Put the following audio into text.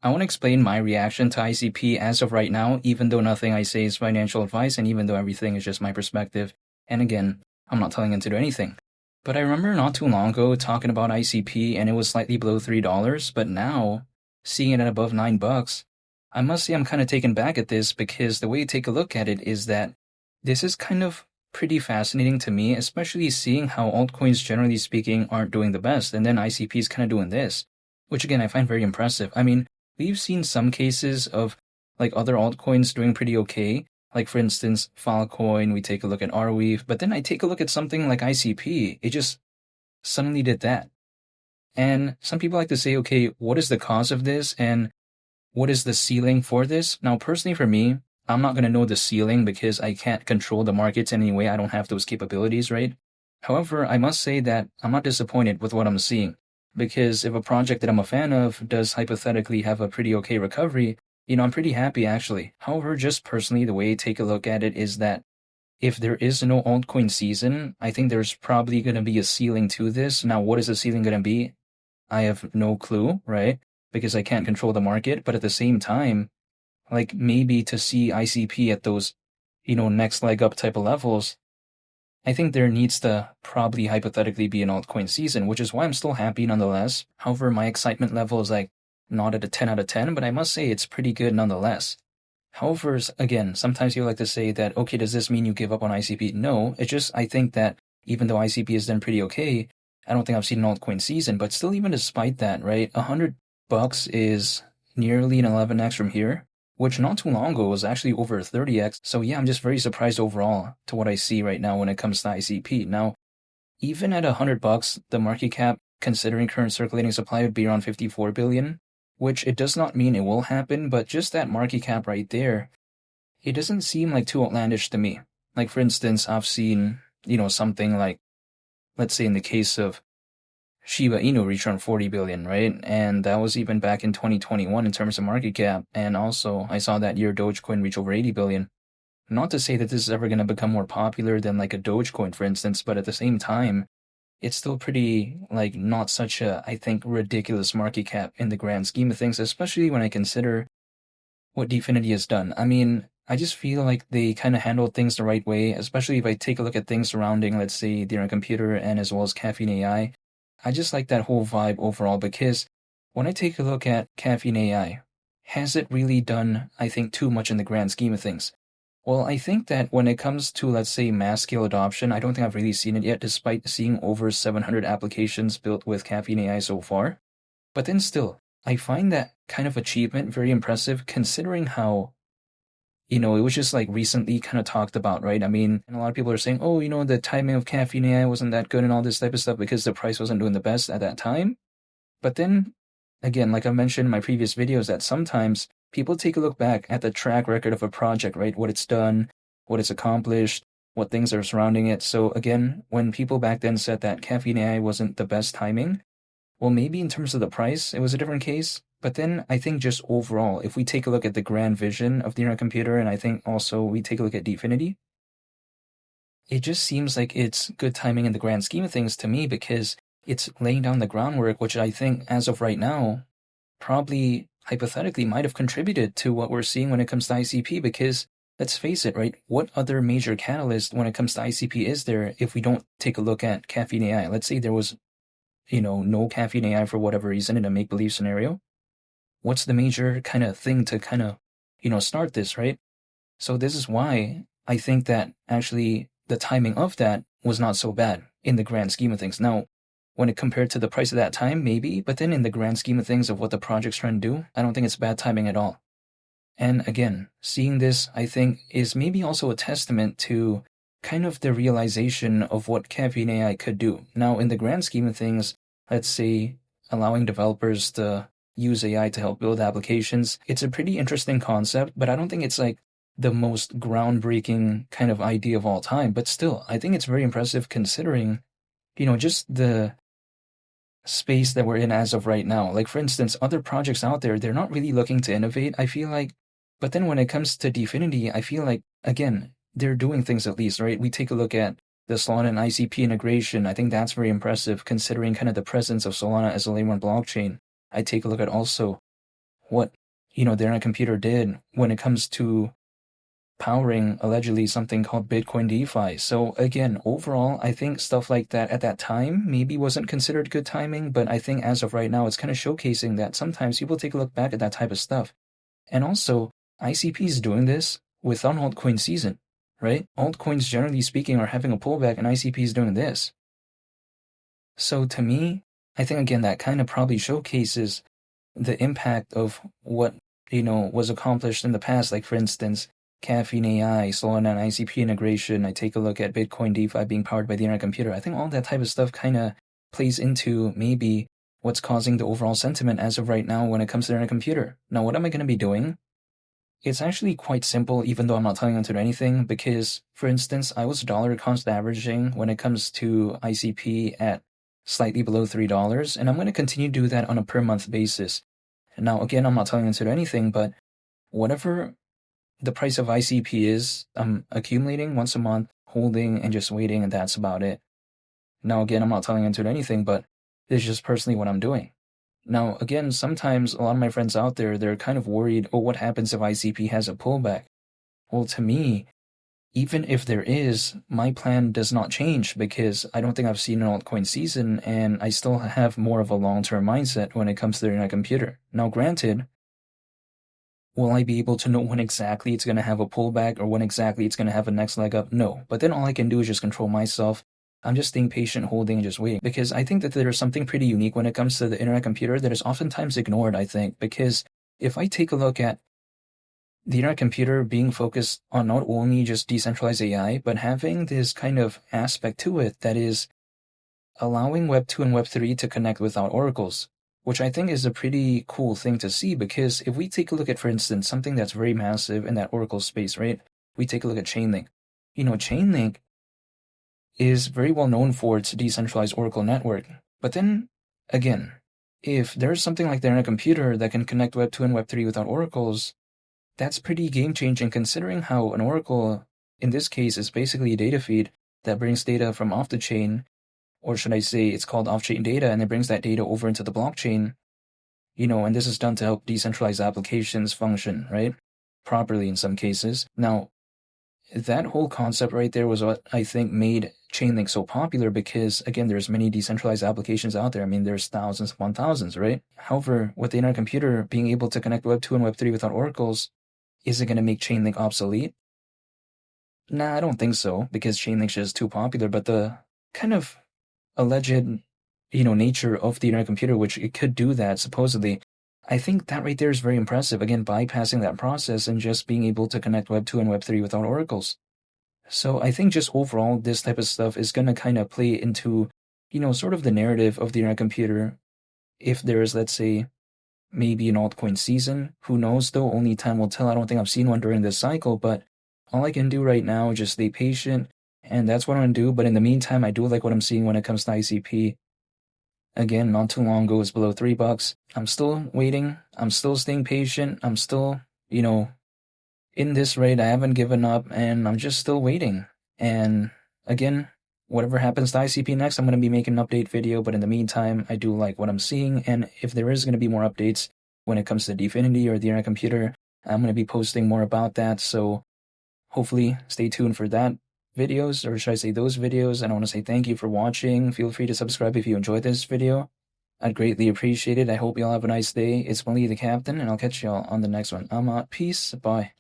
I want to explain my reaction to ICP as of right now, even though nothing I say is financial advice and even though everything is just my perspective. And again, I'm not telling him to do anything. But I remember not too long ago talking about ICP and it was slightly below $3, but now, seeing it at above $9, I must say I'm kind of taken back at this because the way you take a look at it is that this is kind of pretty fascinating to me, especially seeing how altcoins generally speaking aren't doing the best and then ICP is kind of doing this, which again I find very impressive. I mean, we've seen some cases of like other altcoins doing pretty okay. Like for instance, Filecoin, we take a look at Arweave, but then I take a look at something like ICP. It just suddenly did that. And some people like to say, okay, what is the cause of this and what is the ceiling for this? Now, personally for me, I'm not going to know the ceiling because I can't control the markets in any way. I don't have those capabilities, right? However, I must say that I'm not disappointed with what I'm seeing because if a project that I'm a fan of does hypothetically have a pretty okay recovery, I'm pretty happy actually. However, just personally, the way I take a look at it is that if there is no altcoin season, I think there's probably going to be a ceiling to this. Now, what is the ceiling going to be? I have no clue, right? Because I can't control the market. But at the same time, like maybe to see ICP at those, next leg up type of levels, I think there needs to probably hypothetically be an altcoin season, which is why I'm still happy nonetheless. However, my excitement level is like not at a 10 out of 10, but I must say it's pretty good nonetheless. However, again, sometimes you like to say that, okay, does this mean you give up on ICP? No, it's just I think that even though ICP has done pretty okay, I don't think I've seen an altcoin season, but still even despite that, right, $100 is nearly an 11x from here, which not too long ago was actually over a 30x. So yeah, I'm just very surprised overall to what I see right now when it comes to ICP. Now, even at $100, the market cap, considering current circulating supply, would be around 54 billion, which it does not mean it will happen, but just that market cap right there, it doesn't seem like too outlandish to me. Like for instance, I've seen, something like, let's say in the case of Shiba Inu reached around 40 billion, right? And that was even back in 2021 in terms of market cap. And also, I saw that year Dogecoin reach over 80 billion. Not to say that this is ever going to become more popular than like a Dogecoin, for instance, but at the same time, it's still pretty, like, not such a, I think, ridiculous market cap in the grand scheme of things, especially when I consider what Dfinity has done. I mean, I just feel like they kind of handled things the right way, especially if I take a look at things surrounding, let's say, their computer and as well as Caffeine AI. I just like that whole vibe overall because when I take a look at Caffeine AI, has it really done, I think, too much in the grand scheme of things? Well, I think that when it comes to, let's say, mass scale adoption, I don't think I've really seen it yet, despite seeing over 700 applications built with Caffeine AI so far. But then still, I find that kind of achievement very impressive considering how, it was just like recently kind of talked about, right? I mean, and a lot of people are saying, oh, the timing of Caffeine AI wasn't that good and all this type of stuff because the price wasn't doing the best at that time. But then, again, like I mentioned in my previous videos, that sometimes people take a look back at the track record of a project, right? What it's done, what it's accomplished, what things are surrounding it. So again, when people back then said that Caffeine AI wasn't the best timing, well, maybe in terms of the price, it was a different case. But then I think just overall, if we take a look at the grand vision of the internet computer, and I think also we take a look at Dfinity, it just seems like it's good timing in the grand scheme of things to me because it's laying down the groundwork, which I think as of right now, probably hypothetically might have contributed to what we're seeing when it comes to ICP because let's face it, right? What other major catalyst when it comes to ICP is there if we don't take a look at Caffeine AI? Let's say there was, no Caffeine AI for whatever reason in a make-believe scenario. What's the major kind of thing to kind of, start this, right? So this is why I think that actually the timing of that was not so bad in the grand scheme of things. Now, when it compared to the price of that time, maybe, but then in the grand scheme of things of what the project's trying to do, I don't think it's bad timing at all. And again, seeing this, I think, is maybe also a testament to kind of the realization of what Caffeine AI could do. Now, in the grand scheme of things, let's say allowing developers to use AI to help build applications, it's a pretty interesting concept, but I don't think it's like the most groundbreaking kind of idea of all time. But still, I think it's very impressive considering, just the space that we're in as of right now. Like, for instance, other projects out there, they're not really looking to innovate, I feel like. But then when it comes to Dfinity, I feel like, again, they're doing things at least, right? We take a look at the Solana and ICP integration. I think that's very impressive considering kind of the presence of Solana as a layer 1 blockchain. I take a look at also what, the internet computer did when it comes to powering allegedly something called Bitcoin DeFi. So again, overall, I think stuff like that at that time maybe wasn't considered good timing, but I think as of right now, it's kind of showcasing that sometimes people take a look back at that type of stuff. And also, ICP is doing this without altcoin season, right? Altcoins, generally speaking, are having a pullback, and ICP is doing this. So to me, I think again that kind of probably showcases the impact of what was accomplished in the past. Like for instance, Caffeine AI, Solana and ICP integration. I take a look at Bitcoin DeFi being powered by the internet computer. I think all that type of stuff kind of plays into maybe what's causing the overall sentiment as of right now when it comes to the internet computer. Now, what am I going to be doing? It's actually quite simple, even though I'm not telling them to do anything, because, for instance, I was dollar cost averaging when it comes to ICP at slightly below $3, and I'm going to continue to do that on a per month basis. Now, again, I'm not telling them to do anything, but whatever the price of ICP is, I'm accumulating once a month, holding, and just waiting, and that's about it. Now, again, I'm not telling them to do anything, but this is just personally what I'm doing. Now, again, sometimes a lot of my friends out there, they're kind of worried, oh, what happens if ICP has a pullback? Well, to me, even if there is, my plan does not change because I don't think I've seen an altcoin season, and I still have more of a long-term mindset when it comes to the internet computer. Now, granted, will I be able to know when exactly it's going to have a pullback or when exactly it's going to have a next leg up? No. But then all I can do is just control myself. I'm just staying patient, holding, and just waiting. Because I think that there is something pretty unique when it comes to the internet computer that is oftentimes ignored, I think. Because if I take a look at the internet computer being focused on not only just decentralized AI, but having this kind of aspect to it that is allowing Web 2 and Web 3 to connect without oracles, which I think is a pretty cool thing to see. Because if we take a look at, for instance, something that's very massive in that oracle space, right? We take a look at Chainlink. Chainlink is very well known for its decentralized oracle network. But then, again, if there's something like the internet computer that can connect Web 2 and Web 3 without oracles, that's pretty game-changing considering how an oracle, in this case, is basically a data feed that brings data from off the chain, or should I say it's called off-chain data, and it brings that data over into the blockchain, and this is done to help decentralized applications function, right? Properly in some cases. Now, that whole concept right there was what I think made Chainlink so popular because, again, there's many decentralized applications out there. I mean, there's thousands upon thousands, right? However, with the internet computer being able to connect Web 2 and Web 3 without oracles, is it going to make Chainlink obsolete? Nah, I don't think so, because Chainlink's just too popular, but the kind of alleged, nature of the internet computer, which it could do that, supposedly, I think that right there is very impressive. Again, bypassing that process and just being able to connect Web 2 and Web 3 without oracles. So I think just overall, this type of stuff is going to kind of play into, sort of the narrative of the internet computer. If there is, let's say, maybe an altcoin season, who knows though, only time will tell. I don't think I've seen one during this cycle, but all I can do right now is just stay patient, and that's what I'm going to do. But in the meantime, I do like what I'm seeing when it comes to ICP. Again, not too long ago, it was below $3. I'm still waiting. I'm still staying patient. I'm still, in this raid. I haven't given up, and I'm just still waiting. And again, whatever happens to ICP next, I'm going to be making an update video. But in the meantime, I do like what I'm seeing. And if there is going to be more updates when it comes to Dfinity or the internet computer, I'm going to be posting more about that. So hopefully stay tuned for that videos, or should I say those videos. And I want to say thank you for watching. Feel free to subscribe if you enjoyed this video. I'd greatly appreciate it. I hope you all have a nice day. It's Mali the Captain, and I'll catch y'all on the next one. I'm out. Peace. Bye.